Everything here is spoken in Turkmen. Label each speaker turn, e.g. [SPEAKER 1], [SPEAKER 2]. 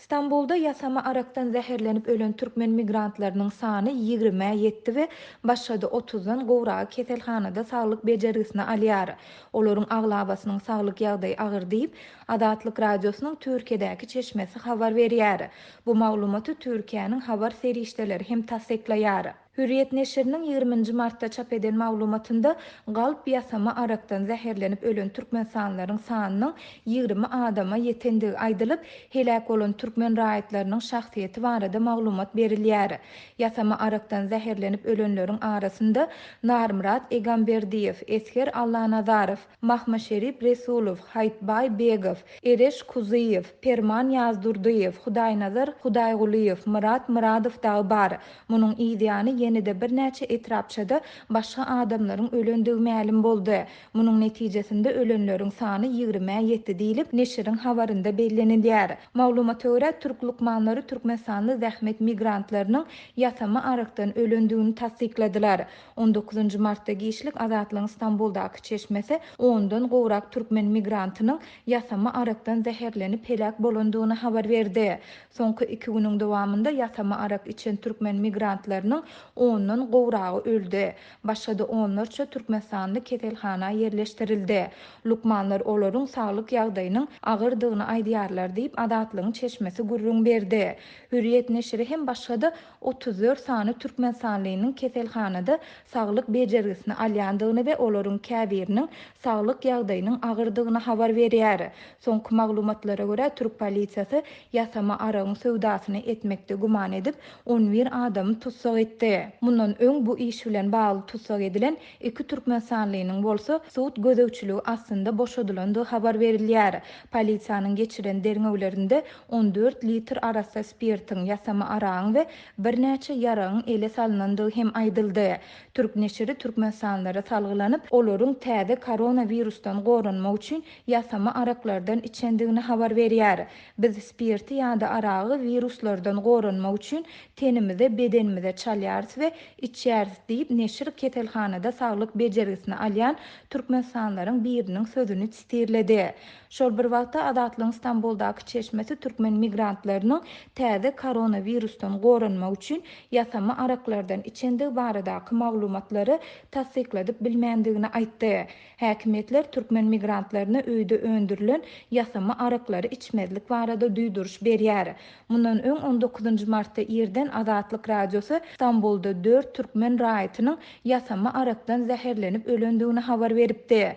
[SPEAKER 1] İstanbulda yasama araktan zehirlenip ölen Türkmen migrantlarının sany 20'e yetdi we başady 30'dan gowragy keselhanada saglyk bejerisini alýar. Olaryň aglabasynyň saglyk ýagdaýy agyr diýip Adatlyk radiosynyň Türkiýedäki çeşmesi habar berýär. Bu maglumaty Türkiýanyň habar serişdeleri hem tasdiklaýar. Hürriyet neşriniň 20 martda çap eden maglumatynda galp yasama arakdan zehirlenip ölen Türkmen sanlaryň sanynyň 20 adama ýetendigi aýdylyp, helak bolan Türkmen raýatlarynyň şahsiýeti barada maglumat berilýär. Yasama arakdan zehirlenip ölenleriň arasynda Narmurat Egamberdiýew, Esker Allahnazarov, Mahmaşerip Resulow, Haýtbaý Begow, Ereş Kuzyýew, Perman Ýazdurdyýew, Hudaýnazar Hudaýgulyýew, Murat Muradow dagy bar. Munyň ýa-da yenide bir näçe etrapçada başga adamlaryň ölendigi ma'lum boldy. Munyň netijesinde ölenleriň sany 20'e ýetdi diýilip, neşriň habarynda bellenilýär. Maglumata görä türk lukmanlary Türkmenistanda zähmet migrantlarynyň yasama arakdan ölendigini tasdikladiler. 19 martda gişlik Azatlygyň İstanbuldaky çeşmesi 10'dan gowrak Türkmen migrantynyň yasama arakdan zehirlenip helak bolandygyny habar berdi. Soňky 2 güniň dowamında yasama arak içen Türkmen migrantlarynyň 10'dan gowragy öldü. Başga da onlarça Türkmenistanly keselhana ýerleşdirildi. Lukmanlar olaryň saglyk ýagdaýynyň agyrdygyny aýdýarlar diýip Adatlygyň çeşmesi gurrun berdi. Hürriyet neşri hem başga da 34 sany Türkmenistanlynyň keselhanada saglyk bejerisini alýandygyny we olaryň käbiriniň saglyk ýagdaýynyň agyrdygyny habar berýär. Soňky maglumatlara görä Türk polisiýasy yasama aragyň söwdasyny etmekde guman edip 11 adamy tutsak etdi. Mundan öň bu iş bilen bagly tutsak edilen 2 Türkmenistanynyň bolsa suwut gözegçiligi astynda boşadylandygy habar berilýär. Polisiýanyň geçiren derňewlerinde 14 litr arasa spirtiň yasama aragyň we bir näçe ýaragyň ele salynandygy hem aýdyldy. Türk neşri Türkmenistanlara salgylanyp, olaryň täze koronavirusdan gorunmak üçin yasama araklardan içendigini habar berýär. Biz spirti ýa-da aragy viruslardan gorunmak üçin tenimize, bedenimize çalýarys we içýäris diýip neşir keselhanada saglyk bejerisini alýan Türkmenistanlaryň biriniň sözüni çistirledi. Şol bir wagtda Adatlygyň İstanbuldaky çeşmesi Türkmen migrantlarynyň täze koronavirusdan gorunmak üçin yasama araklardan içendigi baradaky maglumatlary tasdikladyp bilmendigini aýtdy. Häkimetler Türkmen migrantlaryna öýde öndürilen yasama araklary içmezlik barada duýduruş berýär. Mundan öň 19 martda ýerden Adatlyk radiosy İstanbulda 4 Türkmen raýatynyň yasama arakdan zäherlenip ölendigini habar beripdi.